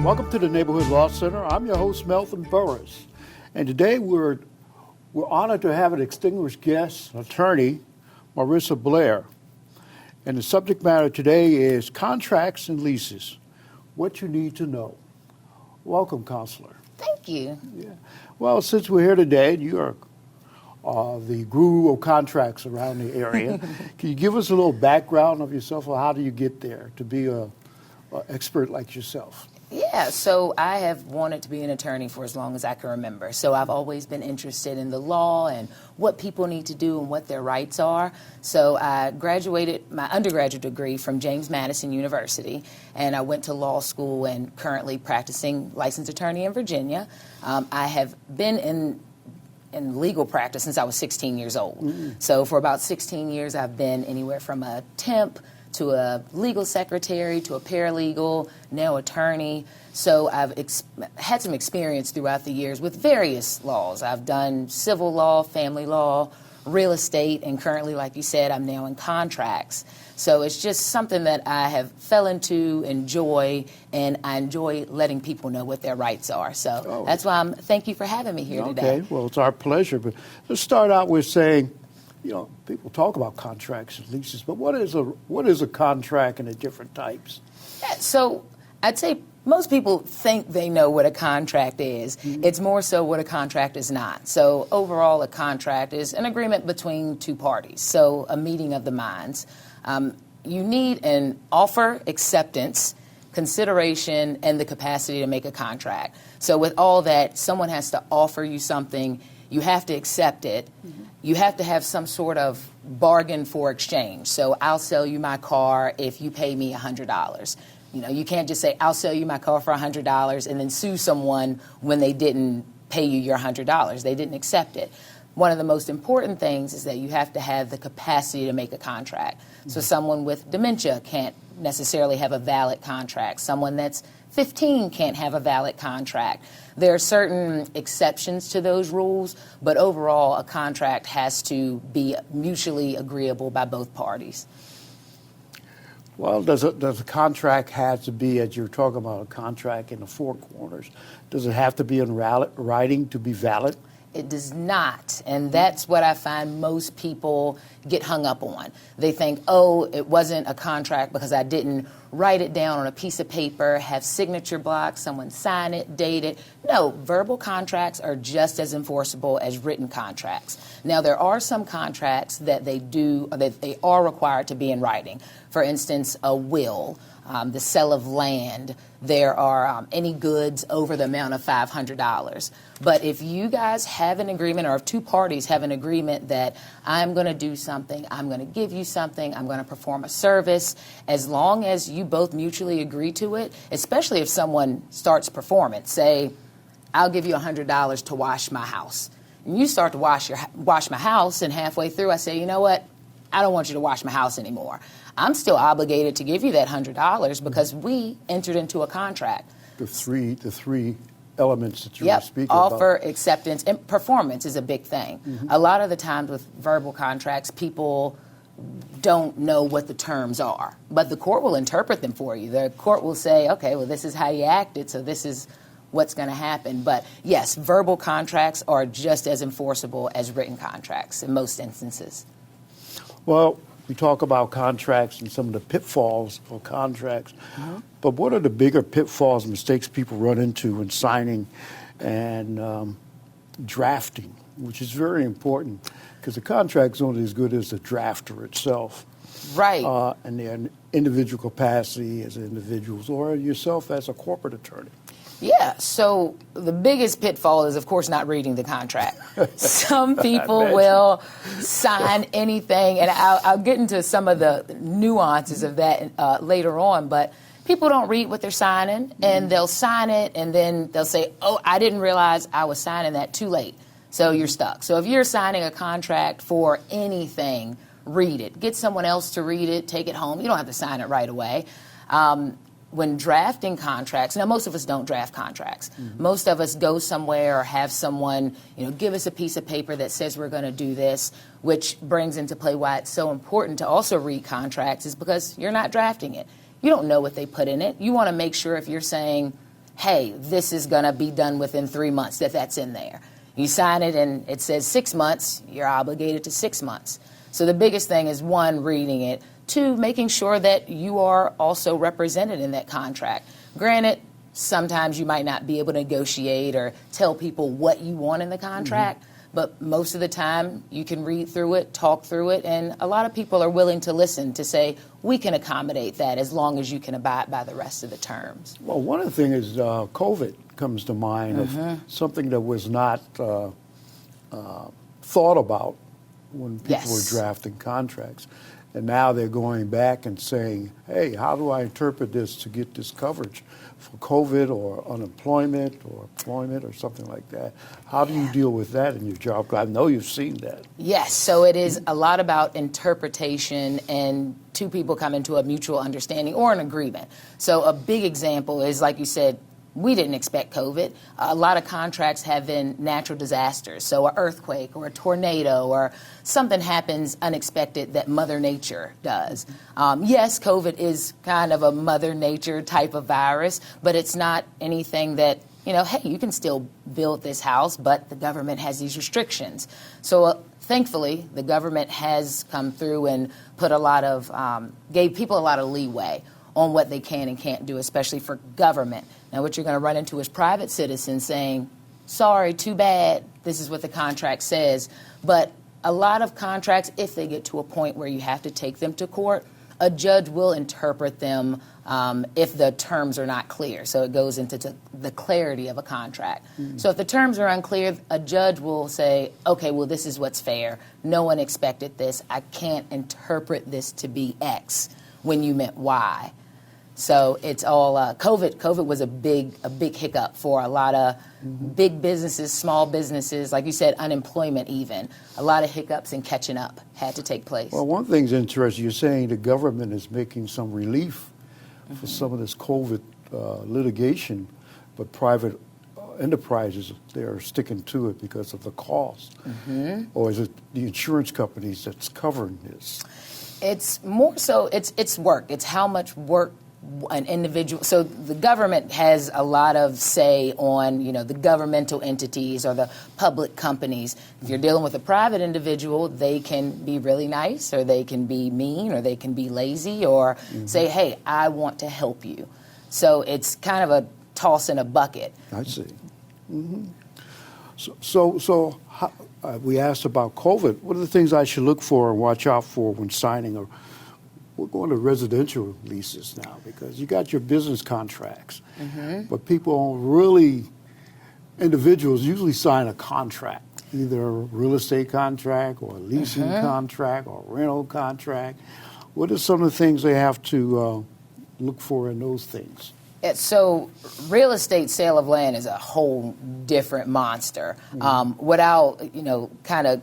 Welcome to the Neighborhood Law Center. I'm your host, Melvin Burruss. And today we're honored to have an distinguished guest, attorney, Marissa Blair. And the subject matter today is contracts and leases, what you need to know. Welcome, Counselor. Thank you. Yeah. Well, since we're here today, you are the guru of contracts around the area. Can you give us a little background of yourself, or how do you get there to be an expert like yourself? Yeah, so I have wanted to be an attorney for as long as I can remember. So I've always been interested in the law and what people need to do and what their rights are. So I graduated my undergraduate degree from James Madison University, and I went to law school and currently practicing licensed attorney in Virginia. I have been in legal practice since I was 16 years old. Mm-hmm. So for about 16 years, I've been anywhere from a temp to a legal secretary, to a paralegal, now attorney. So I've had some experience throughout the years with various laws. I've done civil law, family law, real estate, and currently, like you said, I'm now in contracts. So it's just something that I have fell into, enjoy, and I enjoy letting people know what their rights are. So that's why thank you for having me here today. Okay, well, it's our pleasure. But let's start out with saying, you know, people talk about contracts and leases, but what is a contract and the different types? Yeah, so I'd say most people think they know what a contract is. Mm-hmm. It's more so what a contract is not. So overall, a contract is an agreement between two parties, so a meeting of the minds. You need an offer, acceptance, consideration, and the capacity to make a contract. So with all that, someone has to offer you something. You have to accept it. Mm-hmm. You have to have some sort of bargain for exchange. So I'll sell you my car if you pay me $100. You know, you can't just say, I'll sell you my car for $100 and then sue someone when they didn't pay you your $100. They didn't accept it. One of the most important things is that you have to have the capacity to make a contract. Mm-hmm. So someone with dementia can't necessarily have a valid contract. Someone that's 15 can't have a valid contract. There are certain exceptions to those rules, but overall, a contract has to be mutually agreeable by both parties. Well, does a contract have to be, as you're talking about, a contract in the four corners, does it have to be in writing to be valid? It does not, and that's what I find most people get hung up on. They think, oh, it wasn't a contract because I didn't write it down on a piece of paper, have signature blocks, someone sign it, date it. No, verbal contracts are just as enforceable as written contracts. Now, there are some contracts that they are required to be in writing. For instance, a will, the sale of land. There are any goods over the amount of $500. But if you guys have an agreement, or if two parties have an agreement that I'm going to do something, I'm going to give you something, I'm going to perform a service, as long as you both mutually agree to it, especially if someone starts performance, say, I'll give you $100 to wash my house. And you start to wash my house, and halfway through I say, you know what? I don't want you to wash my house anymore. I'm still obligated to give you that $100 because we entered into a contract. The three elements that you were speaking about. Offer, acceptance, and performance is a big thing. Mm-hmm. A lot of the times with verbal contracts, people don't know what the terms are, but the court will interpret them for you. The court will say, okay, well, this is how you acted, so this is what's going to happen. But yes, verbal contracts are just as enforceable as written contracts in most instances. Well, we talk about contracts and some of the pitfalls of contracts, mm-hmm. but what are the bigger pitfalls and mistakes people run into when signing and drafting, which is very important because the contract's only as good as the drafter itself. Right. And their individual capacity as individuals or yourself as a corporate attorney. Yeah, so the biggest pitfall is, of course, not reading the contract. Some people will sign anything, and I'll get into some of the nuances of that later on, but people don't read what they're signing, and they'll sign it, and then they'll say, oh, I didn't realize I was signing that too late, so you're stuck. So if you're signing a contract for anything, read it. Get someone else to read it, take it home. You don't have to sign it right away. When drafting contracts, now most of us don't draft contracts. Mm-hmm. Most of us go somewhere or have someone, give us a piece of paper that says we're going to do this, which brings into play why it's so important to also read contracts is because you're not drafting it. You don't know what they put in it. You want to make sure if you're saying, hey, this is going to be done within 3 months, that's in there. You sign it and it says 6 months, you're obligated to 6 months. So the biggest thing is, one, reading it, two, making sure that you are also represented in that contract. Granted, sometimes you might not be able to negotiate or tell people what you want in the contract, but most of the time you can read through it, talk through it, and a lot of people are willing to listen to say, we can accommodate that as long as you can abide by the rest of the terms. Well, one of the things is COVID comes to mind of something that was not thought about when people were drafting contracts. And now they're going back and saying, hey, how do I interpret this to get this coverage for COVID or unemployment or employment or something like that? How do you deal with that in your job? 'Cause I know you've seen that. Yes, so it is a lot about interpretation and two people coming to a mutual understanding or an agreement. So a big example is, like you said, we didn't expect COVID. A lot of contracts have been natural disasters, so an earthquake or a tornado or something happens unexpected that Mother Nature does. Yes, COVID is kind of a Mother Nature type of virus, but it's not anything that, hey, you can still build this house, but the government has these restrictions. So thankfully, the government has come through and put gave people a lot of leeway on what they can and can't do, especially for government. Now, what you're going to run into is private citizens saying, sorry, too bad, this is what the contract says. But a lot of contracts, if they get to a point where you have to take them to court, a judge will interpret them if the terms are not clear. So it goes into the clarity of a contract. So if the terms are unclear, a judge will say, okay, well, this is what's fair. No one expected this. I can't interpret this to be X when you meant Y. So it's all COVID. COVID was a big hiccup for a lot of big businesses, small businesses, like you said, unemployment even. A lot of hiccups and catching up had to take place. Well, one thing's interesting. You're saying the government is making some relief for some of this COVID litigation, but private enterprises, they're sticking to it because of the cost. Or is it the insurance companies that's covering this? It's more so, it's work. It's how much work an individual. So the government has a lot of say on, the governmental entities or the public companies. If you're dealing with a private individual, they can be really nice, or they can be mean, or they can be lazy, or say, hey, I want to help you. So it's kind of a toss in a bucket. I see. So how, we asked about COVID. What are the things I should look for and watch out for when signing we're going to residential leases now, because you got your business contracts, but individuals usually sign a contract, either a real estate contract or a leasing contract or a rental contract. What are some of the things they have to look for in those things? So real estate sale of land is a whole different monster. Without, kind of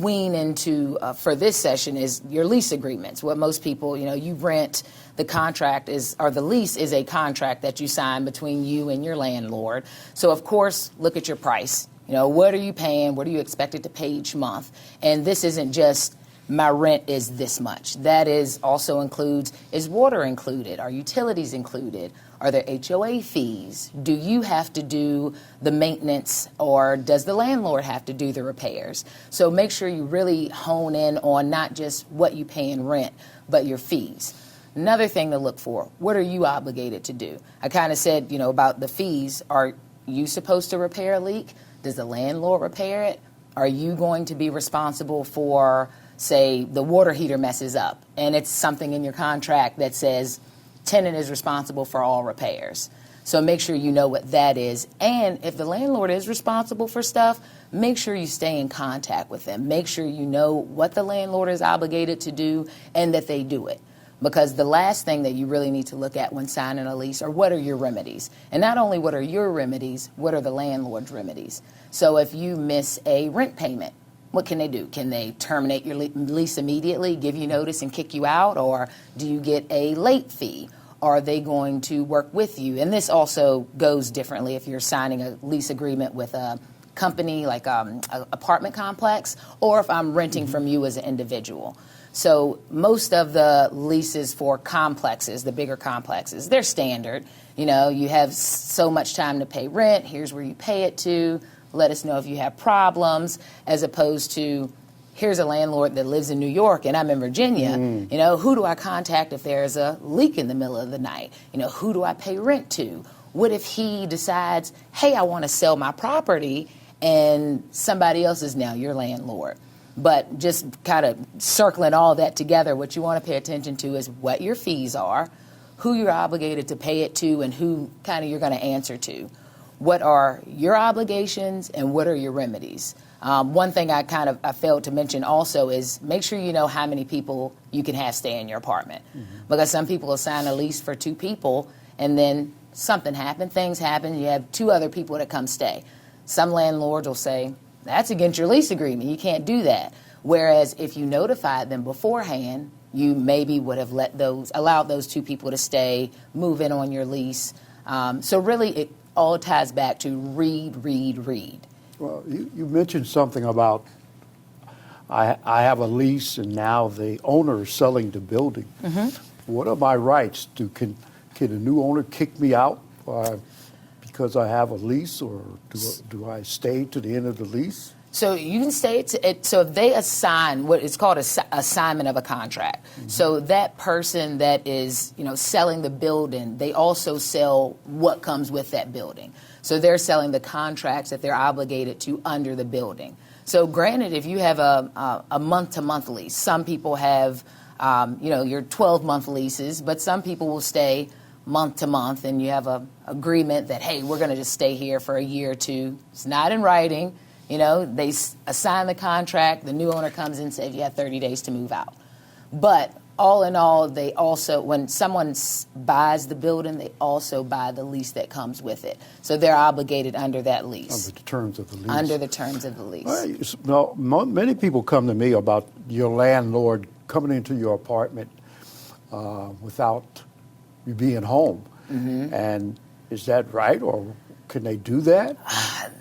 wean into for this session is your lease agreements. What most people, you rent, the contract or the lease is a contract that you sign between you and your landlord. So of course, look at your price. What are you paying? What are you expected to pay each month? And this isn't just my rent is this much. That is also includes, is water included? Are utilities included? Are there HOA fees? Do you have to do the maintenance, or does the landlord have to do the repairs? So make sure you really hone in on not just what you pay in rent, but your fees. Another thing to look for, what are you obligated to do? I kind of said, about the fees. Are you supposed to repair a leak? Does the landlord repair it? Are you going to be responsible for, say, the water heater messes up and it's something in your contract that says tenant is responsible for all repairs? So make sure you know what that is. And if the landlord is responsible for stuff, make sure you stay in contact with them. Make sure you know what the landlord is obligated to do and that they do it. Because the last thing that you really need to look at when signing a lease are, what are your remedies? And not only what are your remedies, what are the landlord's remedies? So if you miss a rent payment, what can they do? Can they terminate your lease immediately, give you notice and kick you out? Or do you get a late fee? Are they going to work with you? And this also goes differently if you're signing a lease agreement with a company like an apartment complex, or if I'm renting from you as an individual. So most of the leases for complexes, the bigger complexes, they're standard. You have so much time to pay rent. Here's where you pay it to. Let us know if you have problems, as opposed to, here's a landlord that lives in New York and I'm in Virginia. Who do I contact if there's a leak in the middle of the night? Who do I pay rent to? What if he decides, hey, I want to sell my property, and somebody else is now your landlord? But just kind of circling all that together, what you want to pay attention to is what your fees are, who you're obligated to pay it to, and who kind of you're going to answer to. What are your obligations and what are your remedies? One thing I failed to mention also is make sure you know how many people you can have stay in your apartment. Because some people will sign a lease for 2 people and then something happened, things happen, you have 2 other people that come stay. Some landlords will say, that's against your lease agreement, you can't do that. Whereas if you notified them beforehand, you maybe would have allowed those 2 people to stay, move in on your lease. So really it all ties back to read. Well, you mentioned something about I have a lease and now the owner is selling the building. What are my rights? Can a new owner kick me out because I have a lease, or do I stay to the end of the lease? So you can stay so if they assign what is called assignment of a contract. So that person that is, selling the building, they also sell what comes with that building. So they're selling the contracts that they're obligated to under the building. So granted, if you have a month-to-month lease, some people have, your 12-month leases, but some people will stay month-to-month, and you have an agreement that, hey, we're going to just stay here for a year or 2. It's not in writing. They assign the contract, the new owner comes in and says you have 30 days to move out. But all in all, they also, when someone buys the building, they also buy the lease that comes with it. So they're obligated under that lease. Under the terms of the lease. Under the terms of the lease. Well, many people come to me about your landlord coming into your apartment without you being home. And is that right, or can they do that?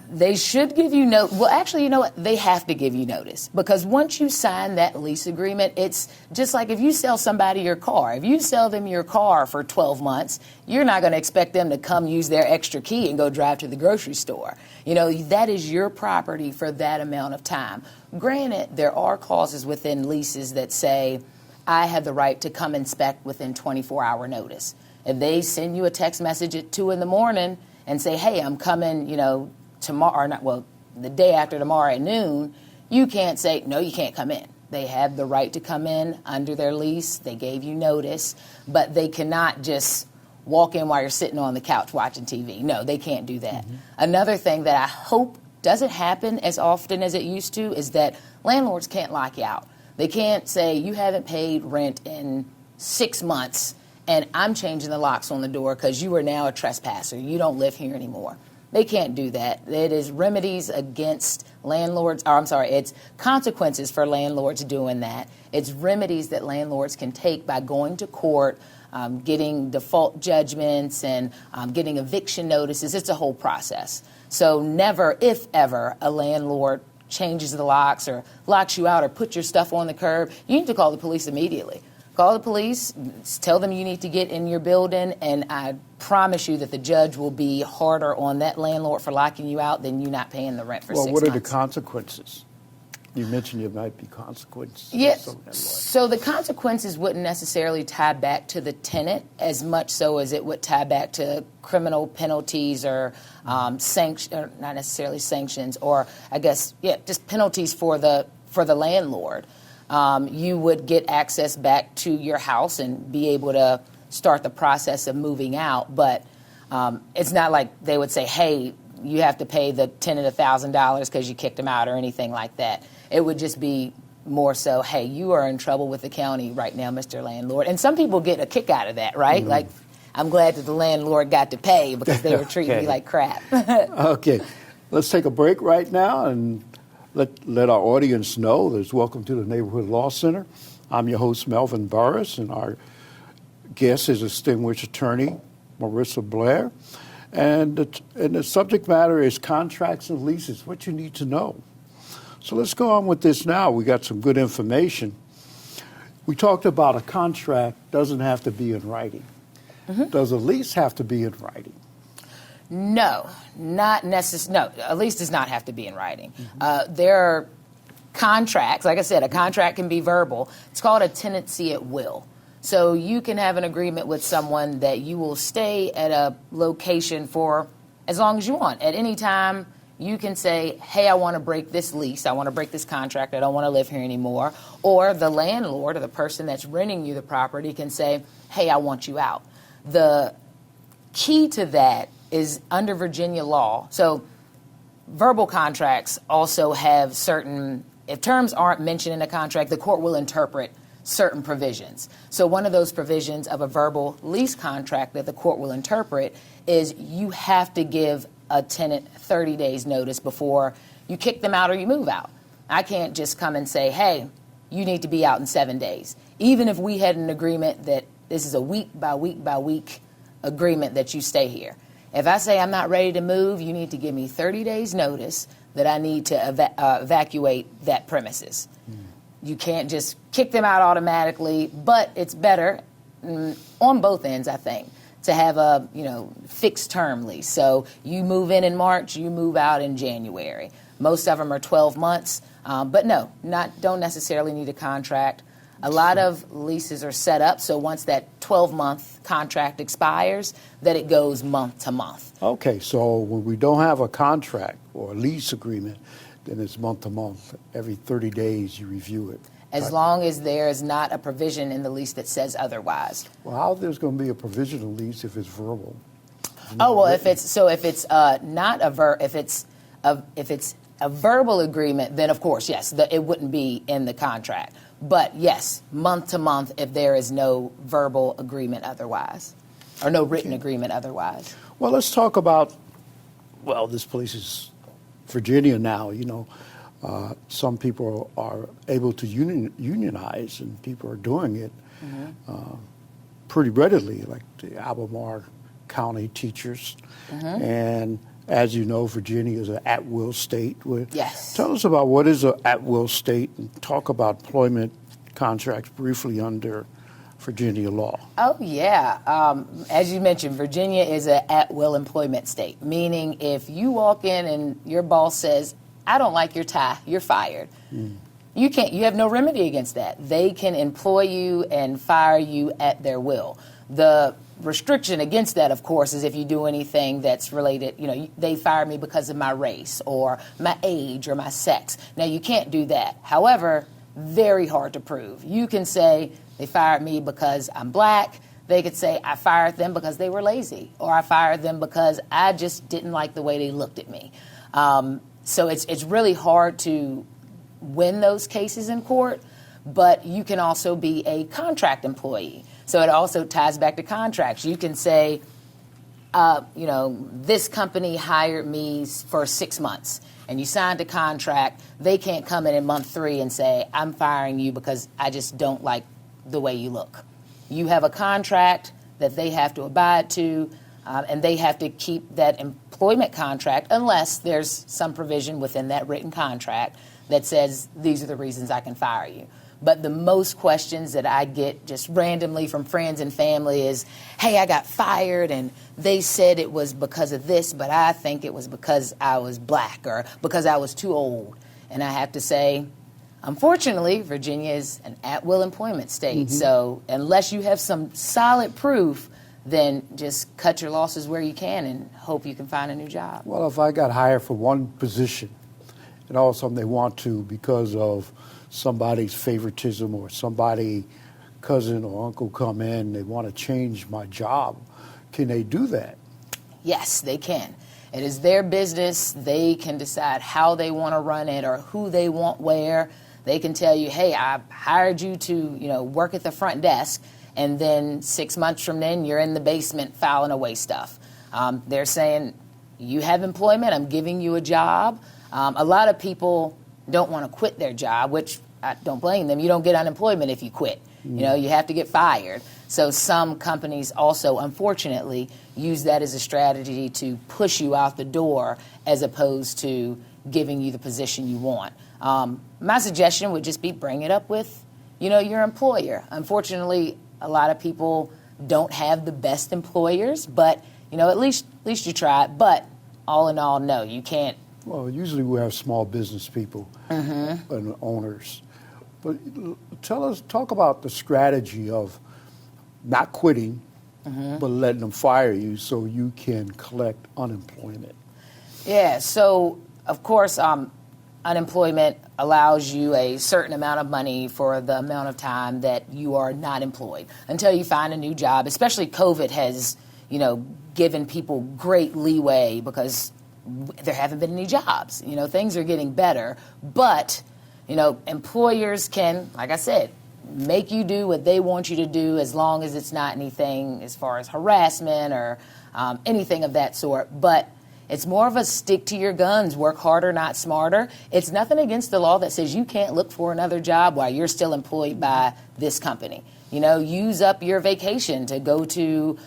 They should give you notice. Well, actually, you know what? They have to give you notice, because once you sign that lease agreement, it's just like if you sell somebody your car. If you sell them your car for 12 months, you're not going to expect them to come use their extra key and go drive to the grocery store. That is your property for that amount of time. Granted, there are clauses within leases that say, I have the right to come inspect within 24-hour notice. If they send you a text message at 2 in the morning and say, hey, I'm coming, tomorrow, the day after tomorrow at noon, you can't say, no, you can't come in. They have the right to come in under their lease. They gave you notice, but they cannot just walk in while you're sitting on the couch watching TV. No, they can't do that. Another thing that I hope doesn't happen as often as it used to is that landlords can't lock you out. They can't say, you haven't paid rent in 6 months, and I'm changing the locks on the door because you are now a trespasser. You don't live here anymore. They can't do that. It is remedies against landlords, it's consequences for landlords doing that. It's remedies that landlords can take by going to court, getting default judgments, and getting eviction notices. It's a whole process. So never, if ever, a landlord changes the locks or locks you out or puts your stuff on the curb, you need to call the police immediately. Call the police, tell them you need to get in your building, and I promise you that the judge will be harder on that landlord for locking you out than you not paying the rent for 6 months. Well, what are the consequences? You mentioned there might be consequences. Yes. So the consequences wouldn't necessarily tie back to the tenant as much so as it would tie back to criminal penalties or not necessarily sanctions, or I guess, just penalties for the landlord. You would get access back to your house and be able to start the process of moving out. But it's not like they would say, hey, you have to pay the tenant $1,000 because you kicked him out or anything like that. It would just be more so, hey, you are in trouble with the county right now, Mr. Landlord. And some people get a kick out of that, right? Like, I'm glad that the landlord got to pay because they were treating me like crap. Okay. Let's take a break right now and let our audience know that it's welcome to the Neighborhood Law Center. I'm your host, Melvin Burruss, and our guest is distinguished attorney Marissa Blair. And the subject matter is contracts and leases, what you need to know. So let's go on with this now. We got some good information. We talked about a contract doesn't have to be in writing. Does a lease have to be in writing? No, not necessarily. No, a lease does not have to be in writing. There are contracts. Like I said, a contract can be verbal. It's called a tenancy at will. So you can have an agreement with someone that you will stay at a location for as long as you want. At any time, you can say, hey, I want to break this lease. I want to break this contract. I don't want to live here anymore. Or the landlord or the person that's renting you the property can say, hey, I want you out. The key to that is under Virginia law. So verbal contracts also have certain, if terms aren't mentioned in a contract, the court will interpret certain provisions. So one of those provisions of a verbal lease contract that the court will interpret is you have to give a tenant 30 days notice before you kick them out or you move out. I can't just come and say, hey, you need to be out in 7 days. Even if we had an agreement that this is a week by week by week agreement that you stay here. If I say I'm not ready to move, you need to give me 30 days notice that I need to evacuate that premises. You can't just kick them out automatically, but it's better on both ends, I think, to have a fixed term lease. So you move in March, you move out in January. Most of them are 12 months, but no, don't necessarily need a contract. A lot of leases are set up so once that 12-month contract expires, that it goes month to month. Okay, so when we don't have a contract or a lease agreement, then it's month to month. Every 30 days you review it. As long as there is not a provision in the lease that says otherwise. Well, how there's going to be a provisional lease if it's verbal? If it's a verbal agreement, then of course yes, it wouldn't be in the contract. But yes, month to month if there is no verbal agreement otherwise, or no written agreement otherwise. Well, let's talk about, this place is Virginia now, some people are able to unionize, and people are doing it pretty readily, like the Albemarle County teachers. And as you know, Virginia is an at-will state. Yes. Tell us about what is an at-will state, and talk about employment contracts briefly under Virginia law. Oh, yeah. As you mentioned, Virginia is an at-will employment state, meaning if you walk in and your boss says, I don't like your tie, you're fired. You have no remedy against that. They can employ you and fire you at their will. The restriction against that, of course, is if you do anything that's related, they fire me because of my race or my age or my sex. Now, you can't do that. However, very hard to prove. You can say they fired me because I'm black. They could say I fired them because they were lazy, or I fired them because I just didn't like the way they looked at me. So it's really hard to win those cases in court, but you can also be a contract employee. So it also ties back to contracts. You can say, this company hired me for 6 months, and you signed a contract. They can't come in month 3 and say, I'm firing you because I just don't like the way you look. You have a contract that they have to abide to, and they have to keep that employment contract unless there's some provision within that written contract that says these are the reasons I can fire you. But the most questions that I get just randomly from friends and family is, hey, I got fired and they said it was because of this, but I think it was because I was black or because I was too old. And I have to say, unfortunately, Virginia is an at-will employment state. So unless you have some solid proof, then just cut your losses where you can and hope you can find a new job. Well, if I got hired for one position and all of a sudden they want to, because of somebody's favoritism or somebody, cousin or uncle come in, they want to change my job, can they do that? Yes, they can. It is their business. They can decide how they want to run it or who they want where. They can tell you, hey, I hired you to, work at the front desk, and then 6 months from then, you're in the basement filing away stuff. They're saying, you have employment, I'm giving you a job. A lot of people don't want to quit their job, which I don't blame them. You don't get unemployment if you quit. You have to get fired. So some companies also, unfortunately, use that as a strategy to push you out the door as opposed to giving you the position you want. My suggestion would just be bring it up with your employer. Unfortunately, a lot of people don't have the best employers, but at least you try. But all in all, no, you can't. Well, usually we have small business people and owners. But talk about the strategy of not quitting, but letting them fire you so you can collect unemployment. Yeah, so of course, unemployment allows you a certain amount of money for the amount of time that you are not employed until you find a new job. Especially COVID has, given people great leeway because there haven't been any jobs. Things are getting better, but employers can, like I said, make you do what they want you to do as long as it's not anything as far as harassment or anything of that sort. But it's more of a stick to your guns, work harder, not smarter. It's nothing against the law that says you can't look for another job while you're still employed by this company. Use up your vacation to go to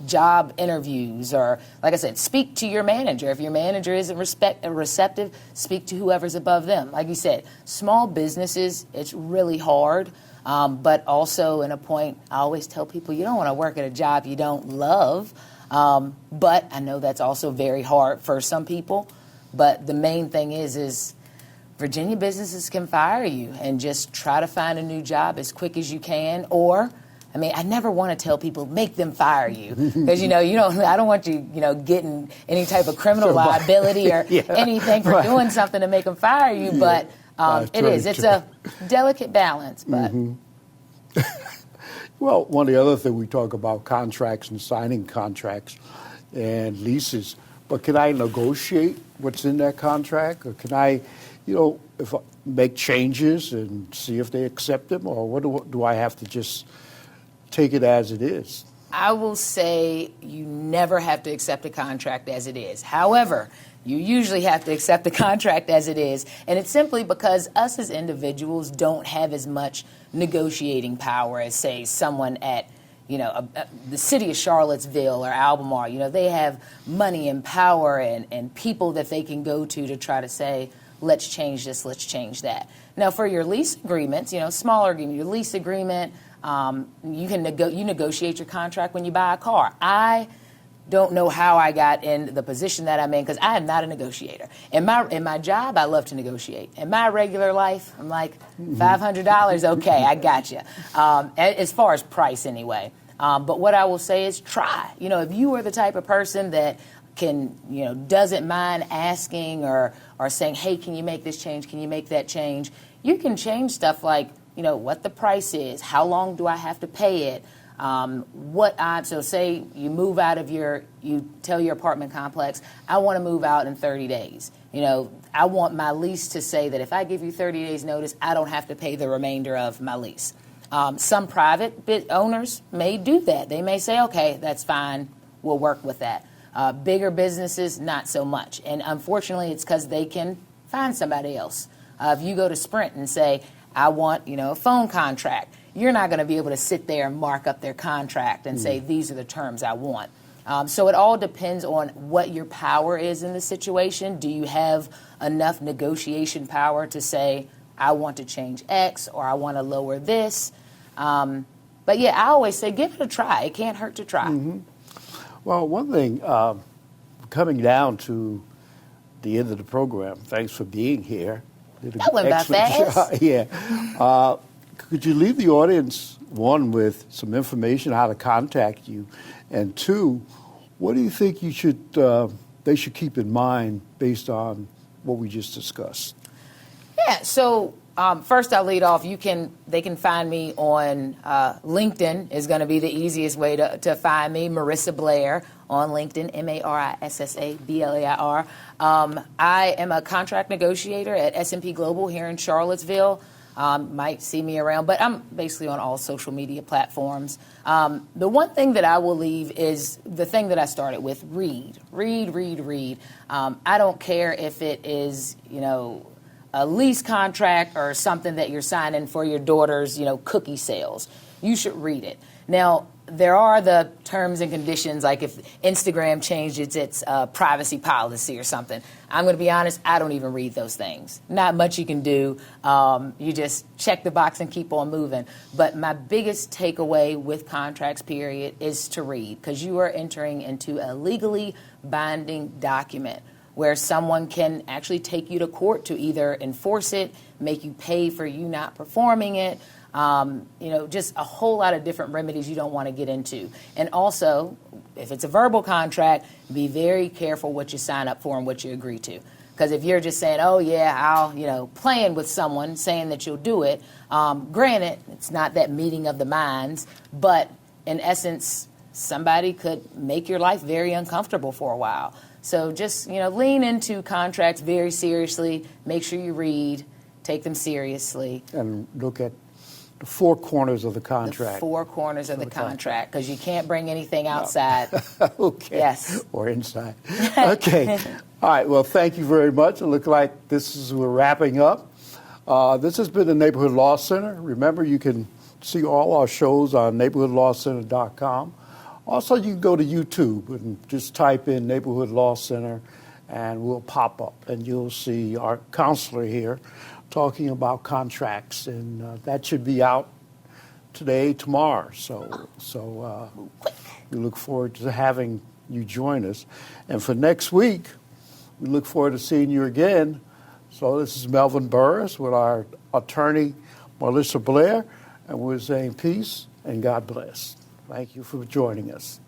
job interviews or, like I said, speak to your manager. If your manager isn't receptive, speak to whoever's above them. Like you said, small businesses, it's really hard. But also in a point, I always tell people you don't want to work at a job you don't love. But I know that's also very hard for some people. But the main thing is Virginia businesses can fire you, and just try to find a new job as quick as you can. Or, I never want to tell people make them fire you because I don't want you getting any type of criminal liability or anything for doing something to make them fire you. But it's a delicate balance. But well, one of the other things we talk about contracts and signing contracts and leases. But can I negotiate what's in that contract, or can I? If I make changes and see if they accept them, or what do I have to just take it as it is? I will say you never have to accept a contract as it is. However, you usually have to accept the contract as it is, and it's simply because us as individuals don't have as much negotiating power as, say, someone at the city of Charlottesville or Albemarle. They have money and power and people that they can go to try to say, let's change this, let's change that. Now, for your lease agreements, smaller agreement, your lease agreement, you can negotiate your contract when you buy a car. I don't know how I got in the position that I'm in because I am not a negotiator. In my job, I love to negotiate. In my regular life, I'm like, $500, okay, I got you. As far as price, anyway. But what I will say is try. If you are the type of person that doesn't mind asking or saying, hey, can you make this change? Can you make that change? You can change stuff like, what the price is, how long do I have to pay it, so say you move out of you tell your apartment complex, I want to move out in 30 days. I want my lease to say that if I give you 30 days notice, I don't have to pay the remainder of my lease. Some private owners may do that. They may say, okay, that's fine, we'll work with that. Bigger businesses, not so much. And unfortunately, it's because they can find somebody else. If you go to Sprint and say, I want, a phone contract, you're not going to be able to sit there and mark up their contract and say, these are the terms I want. So it all depends on what your power is in the situation. Do you have enough negotiation power to say, I want to change X or I want to lower this? But yeah, I always say, give it a try. It can't hurt to try. Mm-hmm. Well, one thing, coming down to the end of the program, thanks for being here. That went by fast. Yeah. Could you leave the audience, one, with some information how to contact you, and two, what do you think they should keep in mind based on what we just discussed? Yeah, so first I'll lead off. They can find me on LinkedIn is going to be the easiest way to find me. Marissa Blair on LinkedIn, Marissa Blair. I am a contract negotiator at S&P Global here in Charlottesville. Might see me around, but I'm basically on all social media platforms. The one thing that I will leave is the thing that I started with: read. I don't care if it is, a lease contract or something that you're signing for your daughter's, cookie sales. You should read it. Now, there are the terms and conditions, like if Instagram changes its privacy policy or something. I'm going to be honest, I don't even read those things. Not much you can do. You just check the box and keep on moving. But my biggest takeaway with contracts, period, is to read, because you are entering into a legally binding document where someone can actually take you to court to either enforce it, make you pay for you not performing it, just a whole lot of different remedies you don't want to get into. And also, if it's a verbal contract, be very careful what you sign up for and what you agree to. Because if you're just saying, oh, yeah, I'll, playing with someone, saying that you'll do it, granted, it's not that meeting of the minds, but in essence, somebody could make your life very uncomfortable for a while. So just, lean into contracts very seriously. Make sure you read, take them seriously. And look at the four corners of the contract. The four corners of the contract, because you can't bring anything outside. Okay. Yes. Or inside. Okay. All right. Well, thank you very much. It looks like we're wrapping up. This has been the Neighborhood Law Center. Remember, you can see all our shows on neighborhoodlawcenter.com. Also, you can go to YouTube and just type in Neighborhood Law Center, and we'll pop up, and you'll see our counselor here talking about contracts, and that should be out today, tomorrow. So we look forward to having you join us. And for next week, we look forward to seeing you again. So this is Melvin Burruss with our attorney, Marissa Blair, and we're saying peace and God bless. Thank you for joining us.